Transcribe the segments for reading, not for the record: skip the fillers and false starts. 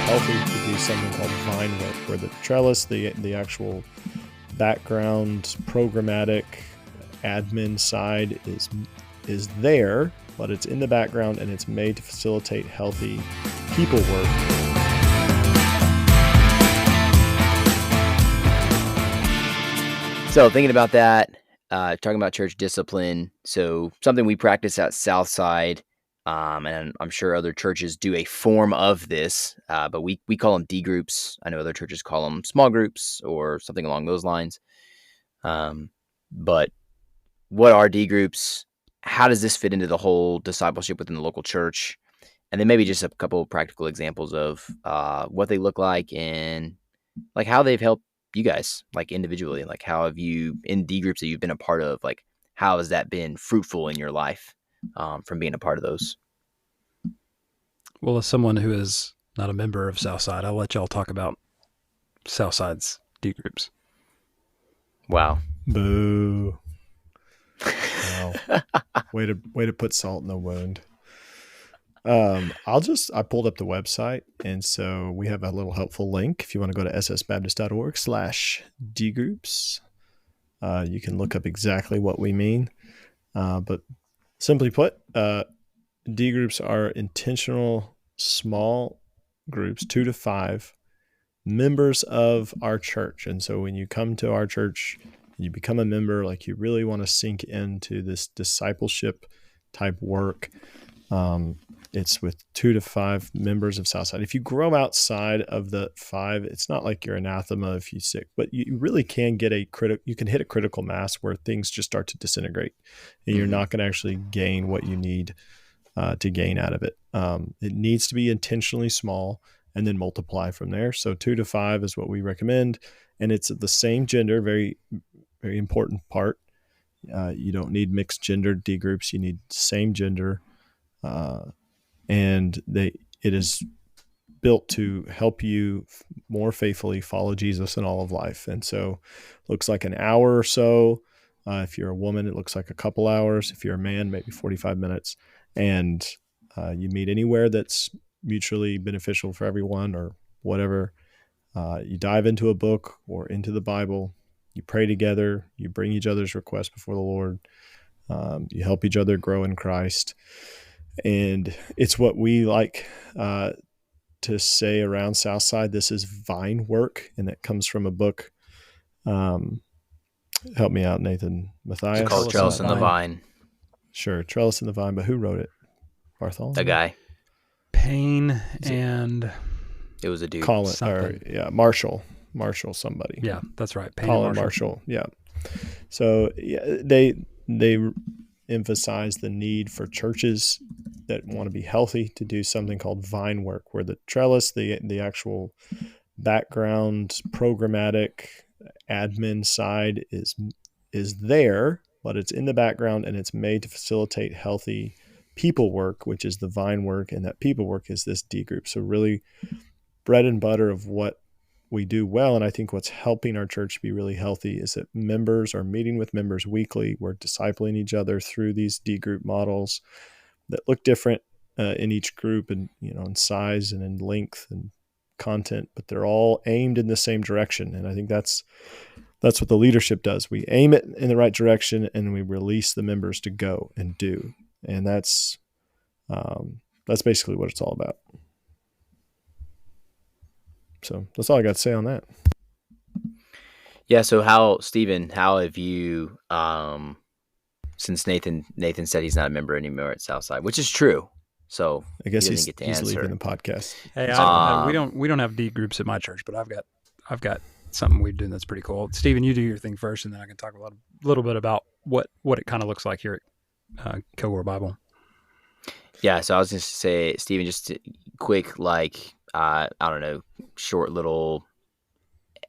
healthy to do something called vine work, where the trellis, the actual background programmatic admin side is there, but it's in the background and it's made to facilitate healthy people work. So thinking about that, talking about church discipline, so something we practice at Southside, and I'm sure other churches do a form of this, but we call them D groups. I know other churches call them small groups or something along those lines. But what are D groups? How does this fit into the whole discipleship within the local church? And then maybe just a couple of practical examples of what they look like and like how they've helped you guys, like individually. Like how have you, in D groups that you've been a part of, like how has that been fruitful in your life from being a part of those? Well, as someone who is not a member of Southside, I'll let y'all talk about Southside's D groups. Wow. Boo. Wow. Way to put salt in the wound. I pulled up the website, and so we have a little helpful link. If you want to go to ssbaptist.org/dgroups, you can look up exactly what we mean. But simply put, D groups are intentional small groups, 2 to 5 members of our church. And so when you come to our church, you become a member, like you really want to sink into this discipleship type work. It's with 2 to 5 members of Southside. If you grow outside of the 5, it's not like you're anathema if you sick, but you really can get you can hit a critical mass where things just start to disintegrate and you're not going to actually gain what you need to gain out of it. It needs to be intentionally small and then multiply from there. So 2 to 5 is what we recommend. And it's the same gender, very, very important part. You don't need mixed gender D groups. You need same gender. And it is built to help you more faithfully follow Jesus in all of life. And so looks like an hour or so. If you're a woman, it looks like a couple hours. If you're a man, maybe 45 minutes. And you meet anywhere that's mutually beneficial for everyone or whatever. You dive into a book or into the Bible. You pray together. You bring each other's requests before the Lord. You help each other grow in Christ. And it's what we like to say around Southside. This is vine work, and that comes from a book. Help me out, Nathan. Matthias. It's called Trellis and the Vine. Sure, Trellis and the Vine, but who wrote it? Bartholomew? The guy. Payne and... It was a dude. Marshall, somebody. Yeah, that's right. Payne Colin and Marshall. Yeah. So they emphasize the need for churches that want to be healthy to do something called vine work, where the trellis, the actual background programmatic admin side is there, but it's in the background and it's made to facilitate healthy people work, which is the vine work, and that people work is this D group. So really bread and butter of what we do well. And I think what's helping our church be really healthy is that members are meeting with members weekly. We're discipling each other through these D group models that look different in each group and, in size and in length and content, but they're all aimed in the same direction. And I think that's what the leadership does. We aim it in the right direction and we release the members to go and do. And that's basically what it's all about. So that's all I got to say on that. Yeah. So Stephen, how have you, since Nathan said he's not a member anymore at Southside, which is true. So I guess he's leaving the podcast. Hey, we don't have D groups at my church, but I've got something we're doing that's pretty cool. Stephen, you do your thing first, and then I can talk a little bit about what it kind of looks like here at Kilgore Bible. Yeah. So I was just to say, Stephen, just quick, I don't know, short little,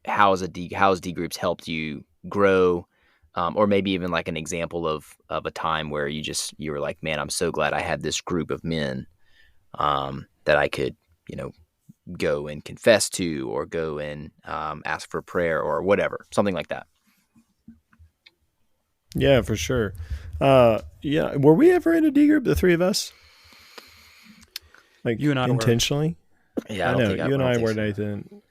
how has D groups helped you grow? Or maybe even like an example of a time where you were like, man, I'm so glad I had this group of men that I could, go and confess to or go and ask for prayer or whatever, something like that. Yeah, for sure. Were we ever in a D group, the three of us? Like you and I intentionally? Yeah, I I don't know think I you and don't I think were, so. Nathan,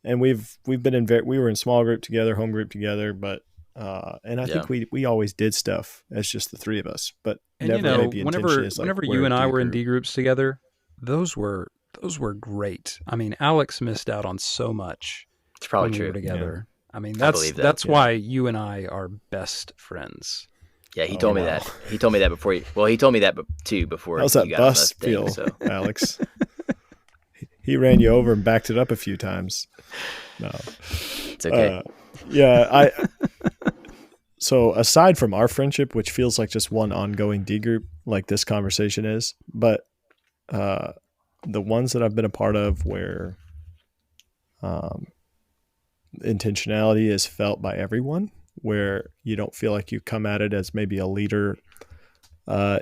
and we've been in we were in small group together, home group together, but and I Yeah. think we always did stuff as just the three of us, but And never made the intention whenever as like we're you a and I D were in group. D groups together, those were great. I mean, Alex missed out on so much It's probably when we were true. Yeah, together. I mean, I believe that. that's yeah. why you and I are best friends. Yeah, he Oh told me wow, that. He told me that before. He told me that too before how's you that got on the bus thing. feel, So Alex? He ran you over and backed it up a few times. No, it's okay. uh, yeah. So aside from our friendship, which feels like just one ongoing D group, like this conversation is, but uh, the ones that I've been a part of where um, intentionality is felt by everyone, where you don't feel like you come at it as maybe a leader,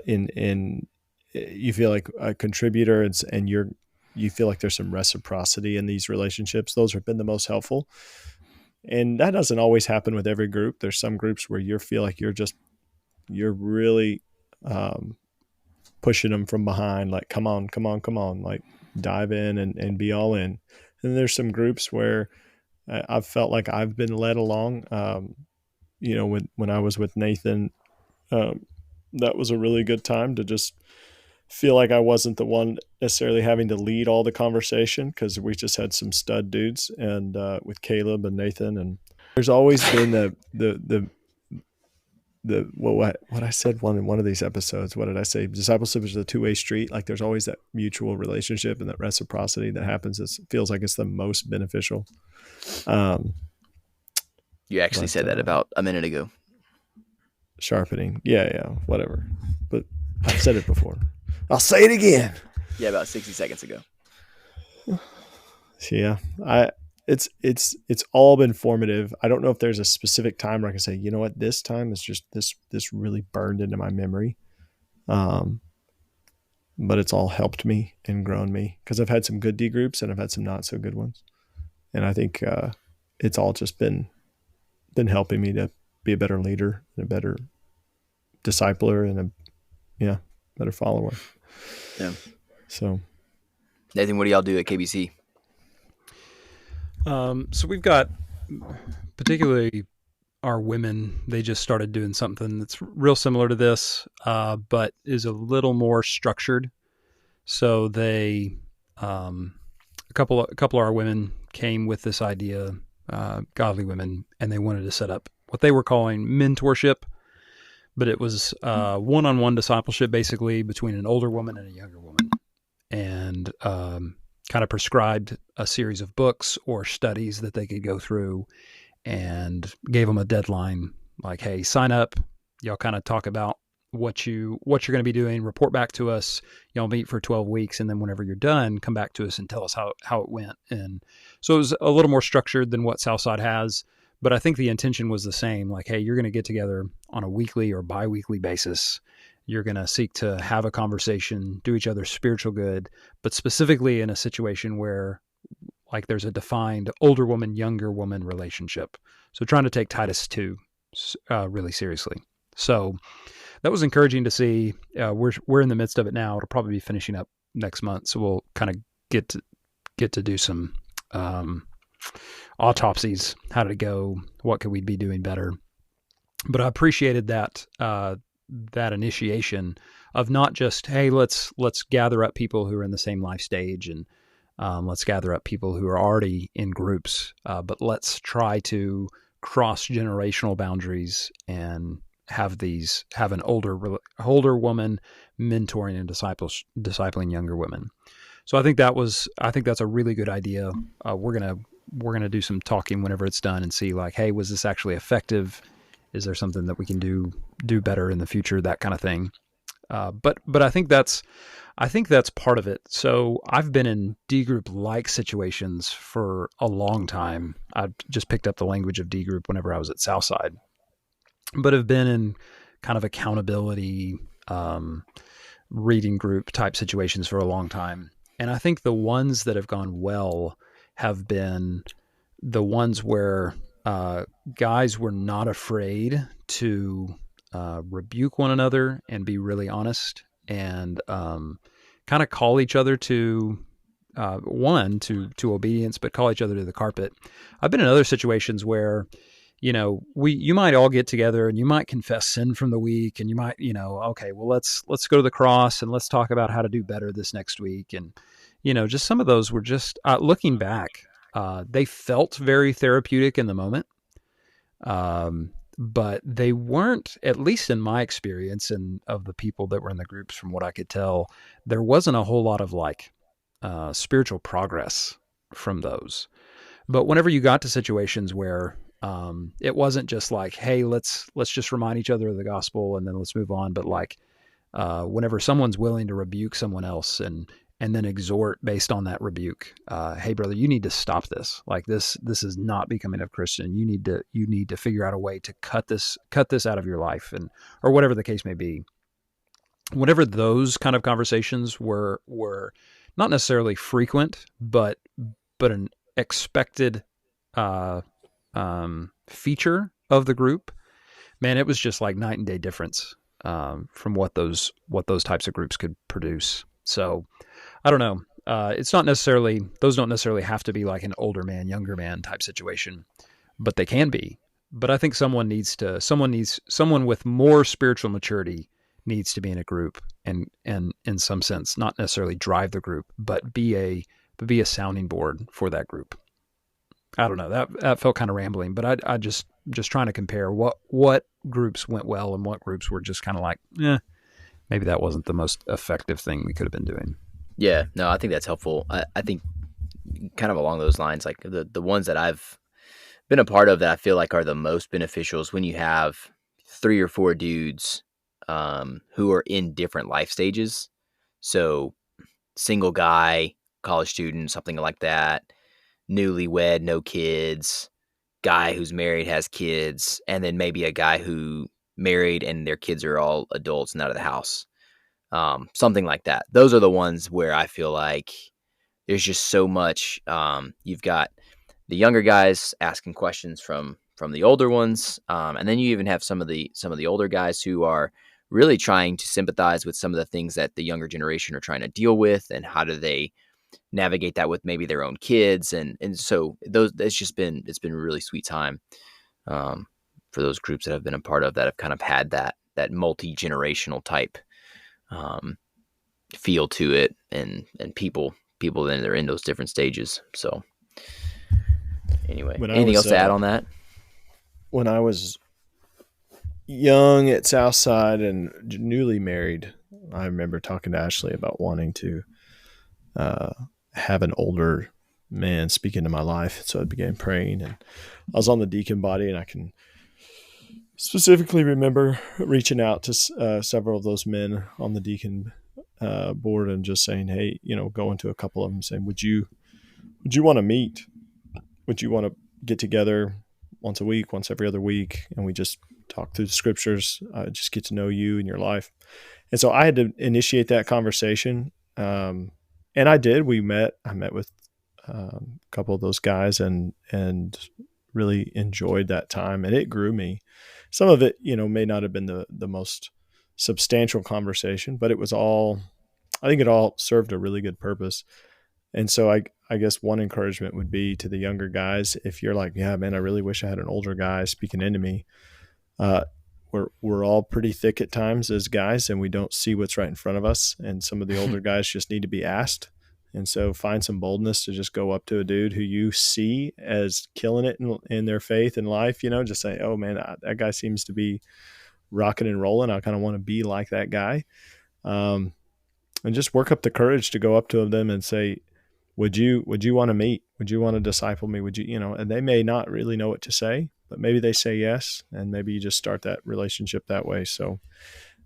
in you feel like a contributor, and you feel like there's some reciprocity in these relationships. Those have been the most helpful, and that doesn't always happen with every group. There's some groups where you feel like you're really um, pushing them from behind, like come on, come on, come on, like dive in and be all in. And there's some groups where I've felt like I've been led along. When I was with Nathan, um, that was a really good time to just feel like I wasn't the one necessarily having to lead all the conversation, because we just had some stud dudes, and with Caleb and Nathan, and there's always been the what I said in one of these episodes. What did I say? Discipleship is a two-way street. Like there's always that mutual relationship and that reciprocity that happens. It feels like it's the most beneficial. Um, You actually but said that about a minute ago. Sharpening, yeah, whatever. But I've said it before. I'll say it again. Yeah, about 60 seconds ago. Yeah, it's all been formative. I don't know if there's a specific time where I can say, you know what, this time is just this really burned into my memory. Um, but it's all helped me and grown me, because I've had some good D groups and I've had some not so good ones, and I think it's all just been helping me to be a better leader and a better discipler and a better follower. Yeah. So Nathan, what do y'all do at KBC? So we've got, particularly our women, they just started doing something that's real similar to this, but is a little more structured. So they, a couple of our women came with this idea, godly women, and they wanted to set up what they were calling mentorship, but it was one-on-one discipleship, basically between an older woman and a younger woman, and kind of prescribed a series of books or studies that they could go through, and gave them a deadline, like, hey, sign up. Y'all kind of talk about what you're going to be doing, report back to us. Y'all meet for 12 weeks, and then whenever you're done, come back to us and tell us how it went. And so it was a little more structured than what Southside has, but I think the intention was the same. Like, hey, you're going to get together on a weekly or bi-weekly basis. You're going to seek to have a conversation, do each other spiritual good, but specifically in a situation where, like, there's a defined older woman, younger woman relationship. So trying to take Titus 2 really seriously. So that was encouraging to see. We're in the midst of it now. It'll probably be finishing up next month. So we'll kind of get to do some autopsies. How did it go? What could we be doing better? But I appreciated that that initiation of not just, hey, let's gather up people who are in the same life stage, and let's gather up people who are already in groups, but let's try to cross generational boundaries and have an older woman mentoring and discipling younger women. So I think that's a really good idea. We're gonna do some talking whenever it's done and see, like, hey, was this actually effective? Is there something that we can do better in the future? That kind of thing. But I think that's part of it. So I've been in D group like situations for a long time. I just picked up the language of D group whenever I was at Southside, but have been in kind of accountability, reading group type situations for a long time. And I think the ones that have gone well have been the ones where guys were not afraid to rebuke one another and be really honest, and kind of call each other to one, to obedience, but call each other to the carpet. I've been in other situations where, you might all get together and you might confess sin from the week, and you might, okay, well, let's go to the cross and let's talk about how to do better this next week. And, just some of those were just, looking back, they felt very therapeutic in the moment. But they weren't, at least in my experience and of the people that were in the groups, from what I could tell, there wasn't a whole lot of spiritual progress from those. But whenever you got to situations where it wasn't just like, hey, let's just remind each other of the gospel and then let's move on, but whenever someone's willing to rebuke someone else and then exhort based on that rebuke, hey brother, you need to stop this. This is not becoming a Christian. You need to figure out a way to cut this out of your life, or whatever the case may be. Whenever those kind of conversations were not necessarily frequent, but an expected feature of the group, man, it was just like night and day difference from what those types of groups could produce. So I don't know. Those don't necessarily have to be like an older man, younger man type situation, but they can be. But I think someone with more spiritual maturity needs to be in a group and in some sense, not necessarily drive the group, but be a sounding board for that group. I don't know. That felt kind of rambling, but I just trying to compare what groups went well and what groups were just kind of like, maybe that wasn't the most effective thing we could have been doing. Yeah, no, I think that's helpful. I think kind of along those lines, like the ones that I've been a part of that I feel like are the most beneficial is when you have 3 or 4 dudes who are in different life stages. So single guy, college student, something like that, newlywed, no kids, guy who's married, has kids, and then maybe a guy who married and their kids are all adults and out of the house. Something like that. Those are the ones where I feel like there's just so much. You've got the younger guys asking questions from the older ones, and then you even have some of the older guys who are really trying to sympathize with some of the things that the younger generation are trying to deal with, and how do they navigate that with maybe their own kids, and so it's been a really sweet time for those groups that I've been a part of that have kind of had that multi-generational type feel to it, and people then they're in those different stages. So anyway, anything else to add on that? When I was young at Southside and newly married, I remember talking to Ashley about wanting to have an older man speak into my life. So I began praying, and I was on the deacon body, and I can specifically remember reaching out to several of those men on the deacon board and just saying, hey, going to a couple of them saying, would you want to meet? Would you want to get together once a week, once every other week, and we just talk through the scriptures, just get to know you and your life? And so I had to initiate that conversation. And I did. I met with a couple of those guys and really enjoyed that time, and it grew me. Some of it, may not have been the most substantial conversation, but it was I think it all served a really good purpose. And so I guess one encouragement would be to the younger guys, if you're like, yeah, man, I really wish I had an older guy speaking into me. We're all pretty thick at times as guys, and we don't see what's right in front of us. And some of the older guys just need to be asked. And so find some boldness to just go up to a dude who you see as killing it in their faith and life, just say, oh man, that guy seems to be rocking and rolling. I kind of want to be like that guy. And just work up the courage to go up to them and say, would you want to meet? Would you want to disciple me? Would you, and they may not really know what to say, but maybe they say yes. And maybe you just start that relationship that way. So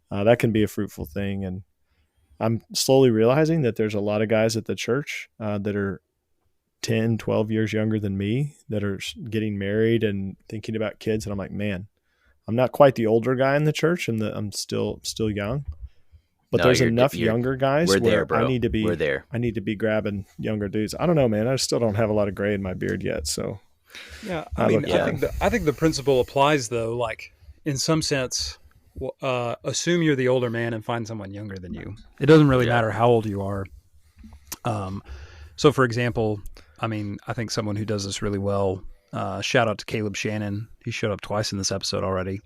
that can be a fruitful thing. And I'm slowly realizing that there's a lot of guys at the church that are 10, 12 years younger than me that are getting married and thinking about kids. And I'm like, man, I'm not quite the older guy in the church, and I'm still young. But there's enough younger guys where I need to be grabbing younger dudes. I don't know, man. I still don't have a lot of gray in my beard yet. So yeah, I think the principle applies though. Like in some sense, assume you're the older man and find someone younger than you. It doesn't really matter how old you are. So, for example, I mean, I think someone who does this really well. Shout out to Caleb Shannon. He showed up twice in this episode already.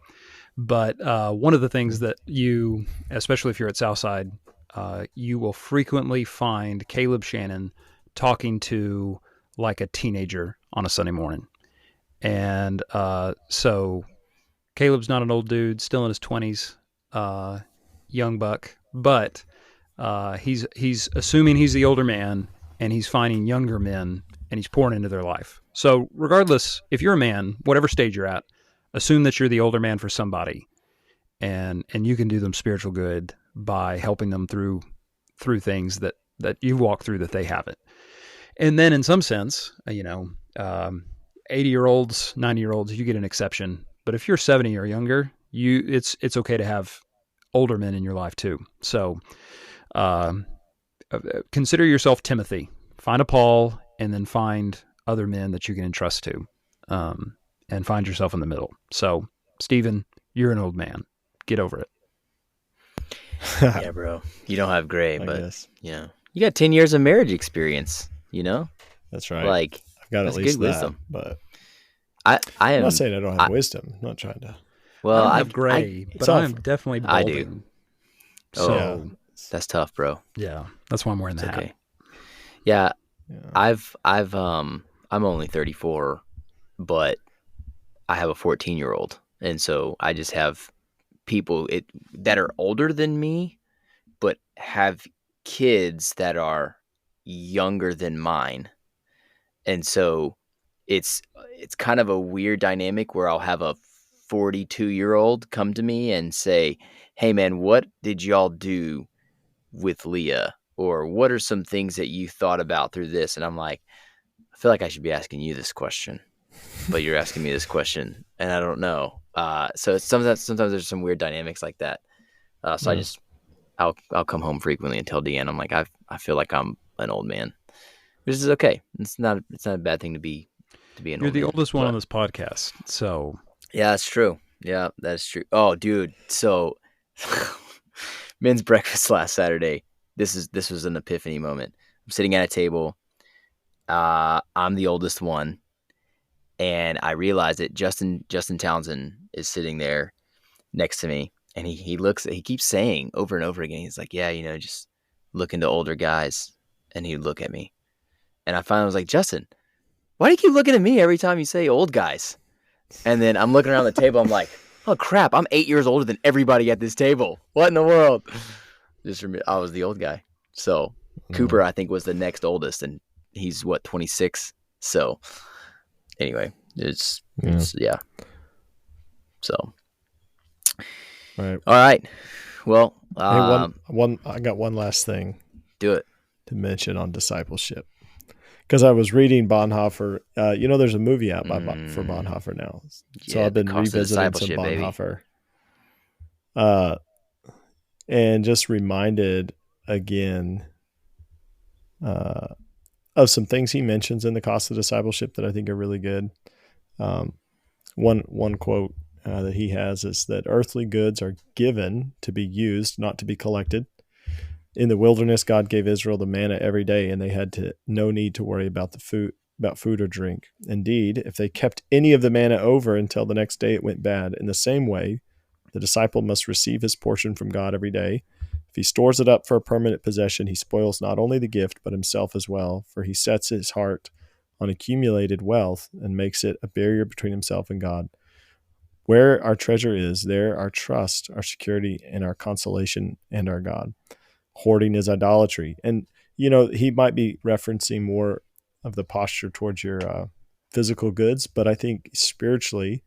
But one of the things that you, especially if you're at Southside, you will frequently find Caleb Shannon talking to like a teenager on a Sunday morning. And so Caleb's not an old dude, still in his 20s, young buck, but he's assuming he's the older man, and he's finding younger men, and he's pouring into their life. So regardless, if you're a man, whatever stage you're at, assume that you're the older man for somebody, and you can do them spiritual good by helping them through things that you've walked through that they haven't. And then in some sense, 80-year-olds, 90-year-olds, you get an exception. But if you're 70 or younger, it's okay to have older men in your life too. So consider yourself Timothy. Find a Paul, and then find other men that you can entrust to, and find yourself in the middle. So, Stephen, you're an old man. Get over it. Yeah, bro. You don't have gray, I but guess. you got 10 years of marriage experience. That's right. Like, I've got that's at least good that, wisdom. but I am I'm not saying I don't have wisdom. I'm not trying to. well. I don't I have gray, but all I'm definitely I do. balding. Oh, So, that's tough, bro. yeah, that's why I'm wearing the It's hat. okay. Yeah, Yeah. I'm only 34, but I have a 14-year-old, and so I just have people that are older than me, but have kids that are younger than mine, and so it's kind of a weird dynamic where I'll have a 42-year-old come to me and say, "Hey, man, what did y'all do with Leah?" Or what are some things that you thought about through this? And I'm like, I feel like I should be asking you this question, but you're asking me this question, and I don't know. So it's sometimes there's some weird dynamics like that. So Yeah. I'll come home frequently and tell Deanne, I'm like, I feel like I'm an old man, which is okay. It's not a bad thing to be an You're old the man. oldest one But- on this podcast, so Yeah, that's true. Yeah, that's true. Oh, dude. So men's breakfast last Saturday. This was an epiphany moment. I'm sitting at a table. I'm the oldest one, and I realized that Justin Townsend is sitting there next to me, and he keeps saying over and over again, he's like, yeah, just looking to older guys, and he'd look at me, and I finally was like, Justin, why do you keep looking at me every time you say old guys? And then I'm looking around the table, I'm like, oh crap, I'm 8 years older than everybody at this table. What in the world? I was the old guy. So Cooper, I think, was the next oldest, and he's 26. So anyway, it's yeah. So Right. all right. Well, Hey, I got one last thing do it. to mention on discipleship, because I was reading Bonhoeffer. There's a movie out for Bonhoeffer now, so Yeah, I've been The Cost of revisiting some Discipleship, baby. Bonhoeffer, and just reminded again of some things he mentions in The Cost of Discipleship that I think are really good. One quote that he has is that earthly goods are given to be used, not to be collected. In the wilderness, God gave Israel the manna every day, and they had no need to worry about food or drink. Indeed, if they kept any of the manna over until the next day, it went bad. In the same way, the disciple must receive his portion from God every day. If he stores it up for a permanent possession, he spoils not only the gift, but himself as well, for he sets his heart on accumulated wealth and makes it a barrier between himself and God. Where our treasure is, there our trust, our security, and our consolation and our God. Hoarding is idolatry. And, he might be referencing more of the posture towards your physical goods, but I think spiritually,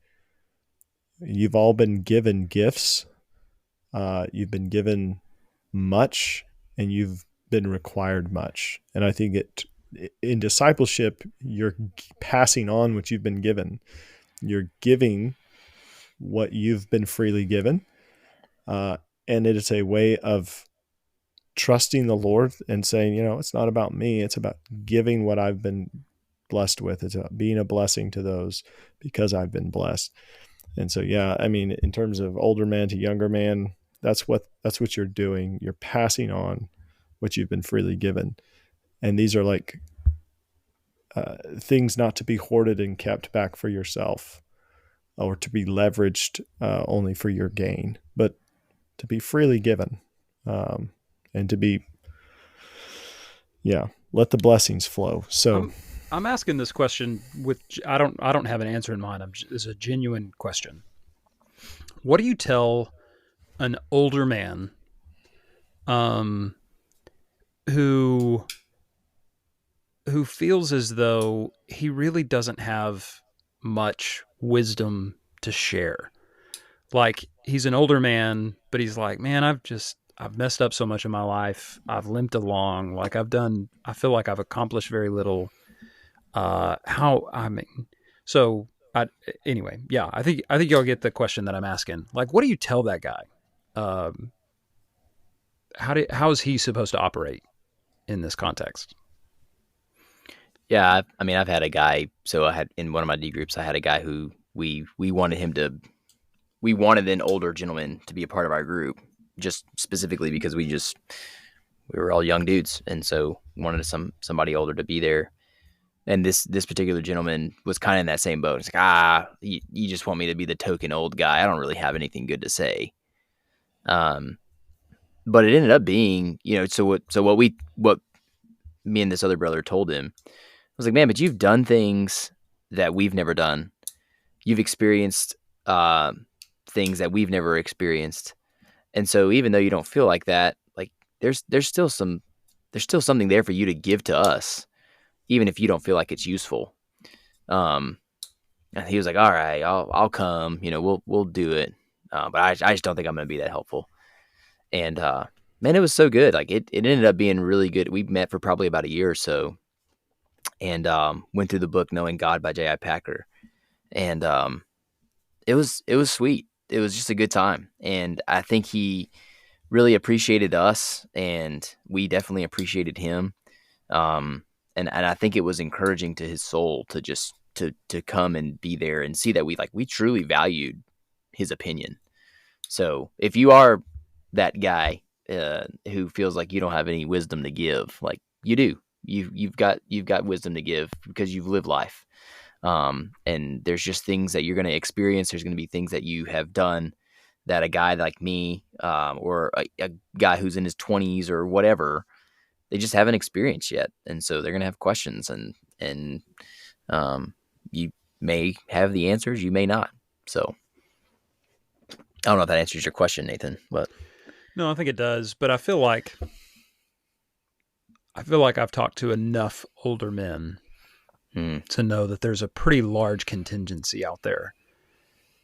you've all been given gifts. You've been given much, and you've been required much. And I think in discipleship, you're passing on what you've been given. You're giving what you've been freely given. And it is a way of trusting the Lord and saying, it's not about me. It's about giving what I've been blessed with. It's about being a blessing to those because I've been blessed. And so, in terms of older man to younger man, that's what you're doing. You're passing on what you've been freely given. And these are like things not to be hoarded and kept back for yourself or to be leveraged only for your gain, but to be freely given, and to be, let the blessings flow. So I'm asking this question with I don't have an answer in mind. It's a genuine question. What do you tell an older man, um, who feels as though he really doesn't have much wisdom to share? Like, he's an older man, but he's like, man, I've messed up so much in my life. I've limped along. Like, I feel like I've accomplished very little. How, I mean, so I, anyway, yeah, I think y'all get the question that I'm asking. Like, what do you tell that guy? Um, how is he supposed to operate in this context? Yeah, I mean, I've had a guy. So I had in one of my D groups, I had a guy who we wanted him to. We wanted an older gentleman to be a part of our group, just specifically because we were all young dudes, and so wanted somebody older to be there. And this particular gentleman was kind of in that same boat. It's like, you just want me to be the token old guy. I don't really have anything good to say. But it ended up being, what me and this other brother told him, I was like, man, but you've done things that we've never done. You've experienced things that we've never experienced. And so even though you don't feel like that, like there's still something there for you to give to us, even if you don't feel like it's useful. And he was like, all right, I'll come, we'll do it. But I just don't think I'm going to be that helpful. And man, it was so good. Like it ended up being really good. We met for probably about a year or so, and went through the book Knowing God by J.I. Packer. And it was sweet. It was just a good time. And I think he really appreciated us, and we definitely appreciated him. And I think it was encouraging to his soul to just to come and be there and see that we truly valued his opinion. So if you are that guy who feels like you don't have any wisdom to give, like you do, you've got wisdom to give because you've lived life. And there's just things that you're going to experience. There's going to be things that you have done that a guy like me, or a guy who's in his 20s or whatever, they just haven't experienced yet. And so they're going to have questions, and you may have the answers, you may not. So I don't know if that answers your question, Nathan, but. No, I think it does. But I feel like I've talked to enough older men to know that there's a pretty large contingency out there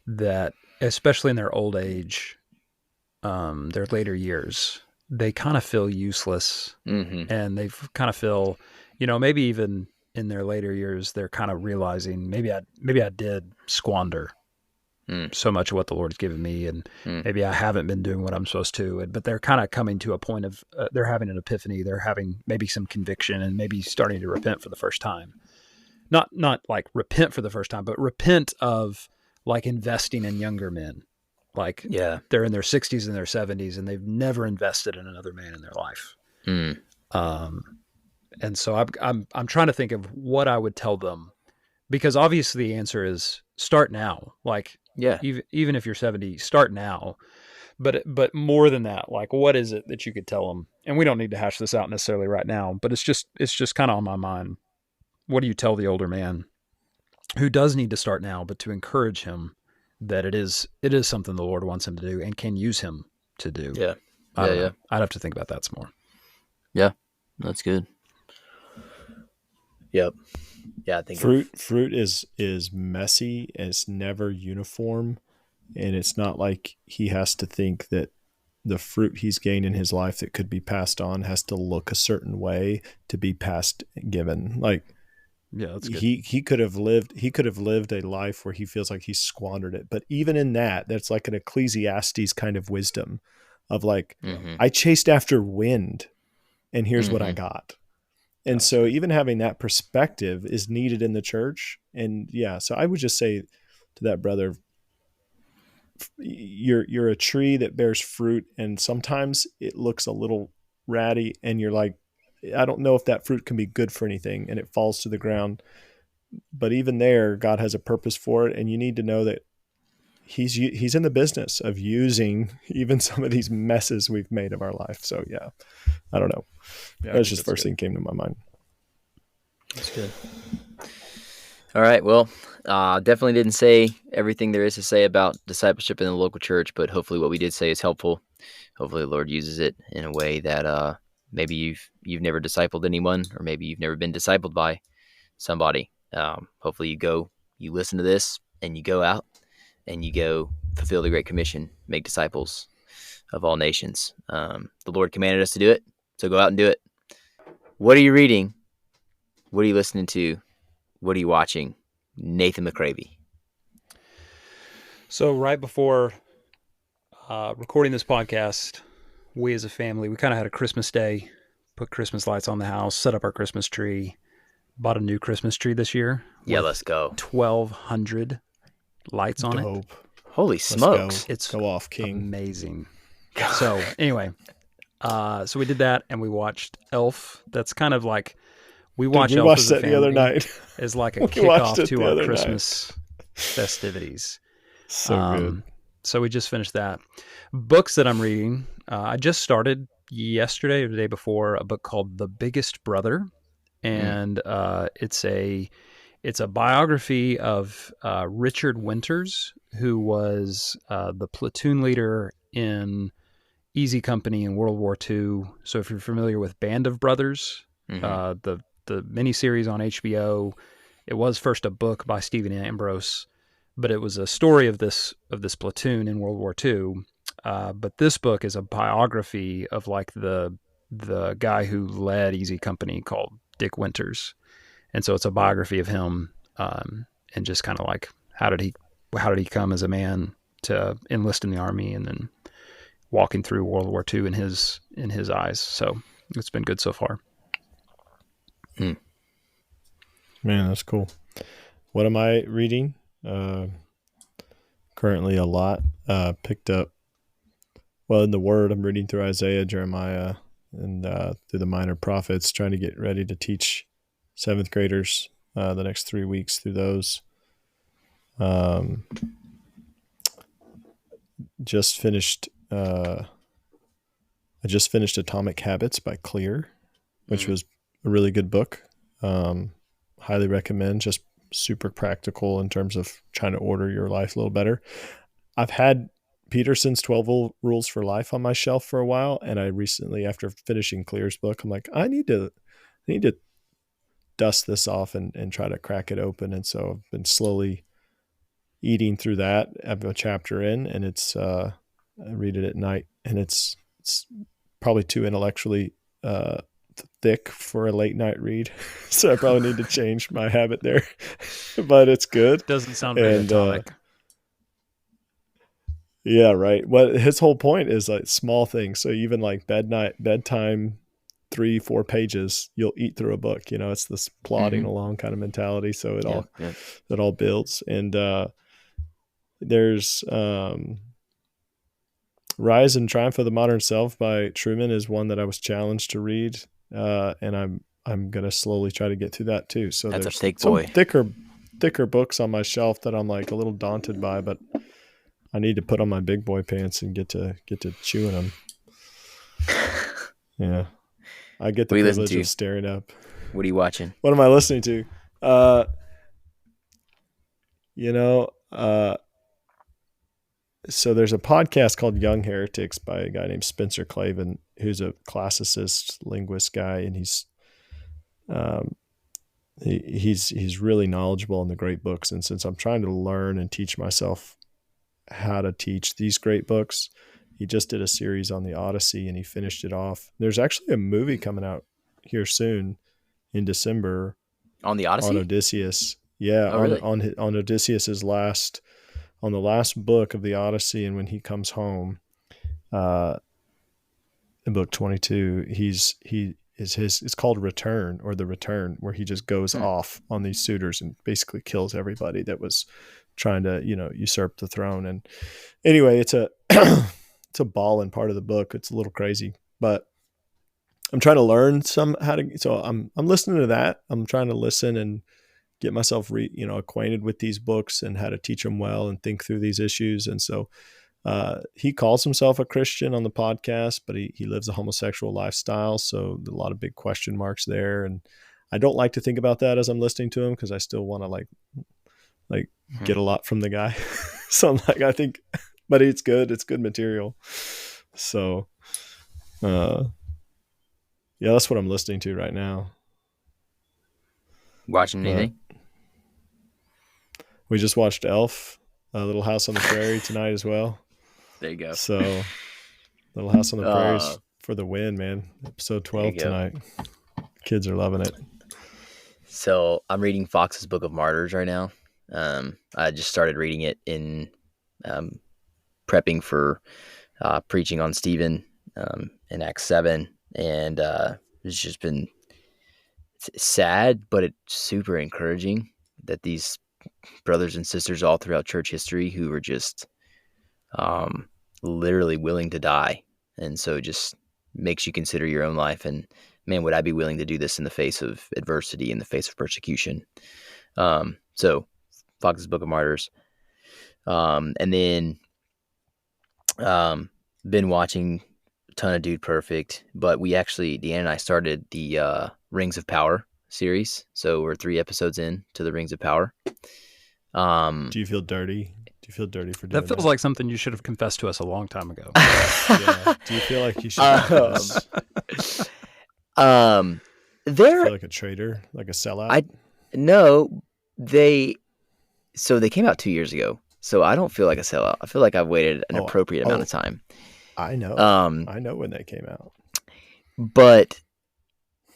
that, especially in their old age, their later years, they kind of feel useless, and they kind of feel, maybe even in their later years, they're kind of realizing maybe I did squander so much of what the Lord's given me, and maybe I haven't been doing what I'm supposed to. But they're kind of coming to a point of they're having an epiphany. They're having maybe some conviction, and maybe starting to repent for the first time. Not like repent for the first time, but repent of like investing in younger men. Like, they're in their 60s and their 70s, and they've never invested in another man in their life. And so I'm trying to think of what I would tell them, because obviously the answer is start now. Like, even if you're 70, start now. But more than that, like, what is it that you could tell them? And we don't need to hash this out necessarily right now, but it's just kind of on my mind. What do you tell the older man who does need to start now, but to encourage him that it is something the Lord wants him to do and can use him to do? Yeah. I'd have to think about that some more. Yeah, that's good. Yep. Yeah, I think fruit is messy, and it's never uniform, and it's not like he has to think that the fruit he's gained in his life that could be passed on has to look a certain way to be given. Like, that's good. He could have lived a life where he feels like he squandered it. But even in that's like an Ecclesiastes kind of wisdom of like, I chased after wind, and here's what I got. And so even having that perspective is needed in the church. And so I would just say to that brother, you're a tree that bears fruit, and sometimes it looks a little ratty, and you're like, I don't know if that fruit can be good for anything, and it falls to the ground. But even there, God has a purpose for it, and you need to know that He's in the business of using even some of these messes we've made of our life. So yeah, I don't know. Yeah, That's just the first thing came to my mind. That's good. All right. Well, definitely didn't say everything there is to say about discipleship in the local church, but hopefully what we did say is helpful. Hopefully the Lord uses it in a way that maybe you've never discipled anyone, or maybe you've never been discipled by somebody. Hopefully you listen to this and you go out and you go fulfill the Great Commission, make disciples of all nations. The Lord commanded us to do it, so go out and do it. What are you reading? What are you listening to? What are you watching? Nathan McCravey. So right before recording this podcast, we as a family, we kind of had a Christmas day, put Christmas lights on the house, set up our Christmas tree, bought a new Christmas tree this year. Yeah, let's go. 1,200 lights on it. Holy smokes. It's go off, King. Amazing. So anyway, so we did that and we watched Elf. That's kind of like, we watched Elf as a family the other night. as like a kickoff to our Christmas festivities. So good. So we just finished that. Books that I'm reading. I just started yesterday or the day before a book called The Biggest Brother. And it's a biography of Richard Winters, who was the platoon leader in Easy Company in World War II. So if you're familiar with Band of Brothers, the miniseries on HBO, it was first a book by Stephen Ambrose, but it was a story of this platoon in World War II. But this book is a biography of like the guy who led Easy Company, called Dick Winters. And so it's a biography of him, and just kind of like how did he come as a man to enlist in the army, and then walking through World War II in his eyes. So it's been good so far. Man, that's cool. What am I reading? Currently a lot. Picked up, in the Word, I'm reading through Isaiah, Jeremiah, and through the minor prophets, trying to get ready to teach 7th graders the next 3 weeks through those. I just finished Atomic Habits by Clear, which was a really good book. Highly recommend. Just super practical in terms of trying to order your life a little better. I've had Peterson's 12 Rules for Life on my shelf for a while, and I recently, after finishing Clear's book, I'm like, I need to dust this off and try to crack it open. And so I've been slowly eating through that. I have a chapter in, and it's I read it at night, and it's probably too intellectually thick for a late night read. So I probably need to change my habit there, but it's good. Doesn't sound very atomic. Yeah, right. Well, his whole point is like small things. So even like bedtime, 3-4 pages, you'll eat through a book. You know, it's this plodding along kind of mentality. So it all builds. And there's Rise and Triumph of the Modern Self by Truman is one that I was challenged to read, and I'm gonna slowly try to get through that too. So that's there's a thick some boy. thicker books on my shelf that I'm like a little daunted by, but I need to put on my big boy pants and get to chewing them. Yeah, I get the privilege of staring up. What are you watching? What am I listening to? So there's a podcast called Young Heretics by a guy named Spencer Clavin, who's a classicist linguist guy, and he's really knowledgeable in the great books. And since I'm trying to learn and teach myself how to teach these great books, he just did a series on the Odyssey, and he finished it off. There's actually a movie coming out here soon in December on the Odyssey, on Odysseus. Yeah, oh, really? on Odysseus's on the last book of the Odyssey, and when he comes home, in book 22, it's called Return, or The Return, where he just goes off on these suitors and basically kills everybody that was trying to, usurp the throne. And anyway, it's a it's a ball in part of the book. It's a little crazy, but I'm trying to learn so I'm listening to that. I'm trying to listen and get myself acquainted with these books and how to teach them well and think through these issues. And so he calls himself a Christian on the podcast, but he lives a homosexual lifestyle. So a lot of big question marks there. And I don't like to think about that as I'm listening to him, because I still want to like get a lot from the guy. So I'm like, I think, but it's good. It's good material. So, yeah, that's what I'm listening to right now. Watching anything? We just watched Elf, Little House on the Prairie tonight as well. There you go. So, Little House on the Prairie for the win, man. Episode 12 tonight. Kids are loving it. So I'm reading Fox's Book of Martyrs right now. I just started reading it in prepping for preaching on Stephen in Acts 7, and it's just been sad, but it's super encouraging that these brothers and sisters all throughout church history who were just literally willing to die, and so it just makes you consider your own life and, man, would I be willing to do this in the face of adversity, in the face of persecution? So Fox's Book of Martyrs. And then been watching a ton of Dude Perfect, but Deanna and I started the Rings of Power series. So we're 3 episodes in to the Rings of Power. Do you feel dirty? Do you feel dirty for doing that? Feels like something you should have confessed to us a long time ago. Yeah. Do you feel like you should there feel like a traitor, like a sellout? They came out 2 years ago, so I don't feel like a sellout. I feel like I've waited an appropriate amount of time. I know. I know when they came out, but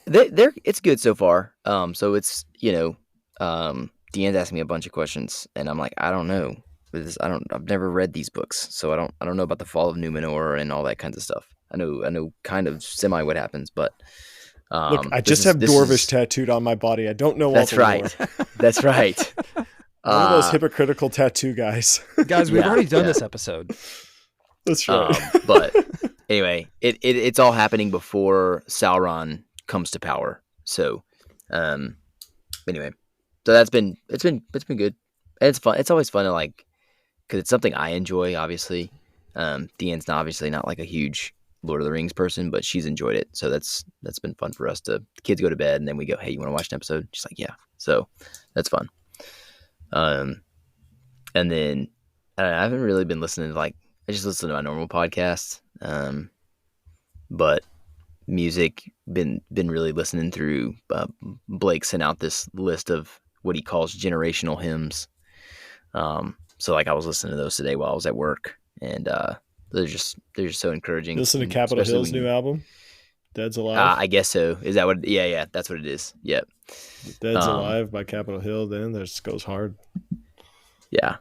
it's good so far. So it's Deanne's asking me a bunch of questions, and I'm like, I don't know. I've never read these books, so I don't know about the fall of Numenor and all that kinds of stuff. I know kind of semi what happens, but look, I just have Dwarvish tattooed on my body. I don't know. That's right. That's right. One of those hypocritical tattoo guys. Guys, we've already done this episode. That's right. But anyway, it's all happening before Sauron comes to power. So, anyway, so it's been good. And it's fun. It's always fun to because it's something I enjoy. Obviously, Deanne's obviously not like a huge Lord of the Rings person, but she's enjoyed it. So that's been fun for us the kids go to bed and then we go, hey, you want to watch an episode? She's like, yeah. So that's fun. And then I haven't really been listening to I just listen to my normal podcasts. But music, been really listening through, Blake sent out this list of what he calls generational hymns. So I was listening to those today while I was at work, and they're just so encouraging. Listen to Capitol Hill's new album, Dead's Alive. I guess so. Is that what? Yeah, that's what it is. Yep. Dead's Alive by Capitol Hill. Then this goes hard. Yeah.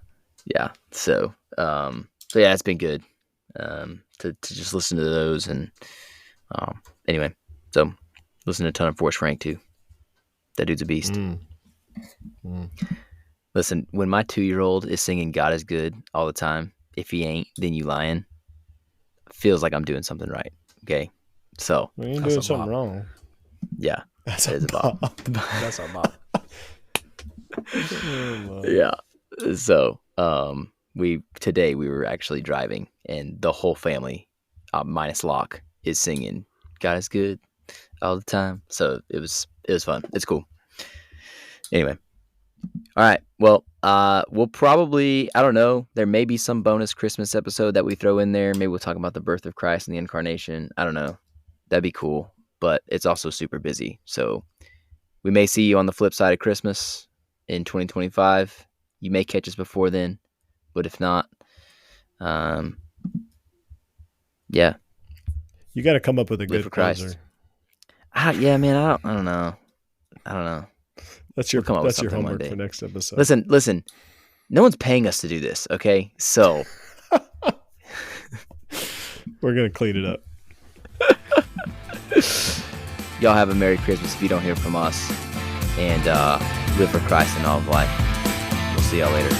So yeah, it's been good to just listen to those, and anyway, so listen to a ton of Forrest Frank too. That dude's a beast. Listen, when my 2-year-old is singing "God is Good" all the time, if he ain't, then you lying. Feels like I'm doing something right. Okay, so you ain't doing something wrong. Yeah, that's a bop. That's a bop. Yeah. So today we were actually driving, and the whole family, minus Locke, is singing "God is Good" all the time. So it was fun. It's cool. Anyway. All right. Well, we'll probably, I don't know, there may be some bonus Christmas episode that we throw in there. Maybe we'll talk about the birth of Christ and the incarnation. I don't know. That'd be cool. But it's also super busy. So we may see you on the flip side of Christmas in 2025. You may catch us before then. But if not, yeah. You got to come up with a good closer. Yeah, man. I don't know. That's your homework for next episode. Listen. No one's paying us to do this, okay? So we're gonna clean it up. Y'all have a Merry Christmas if you don't hear from us, and live for Christ in all of life. We'll see y'all later.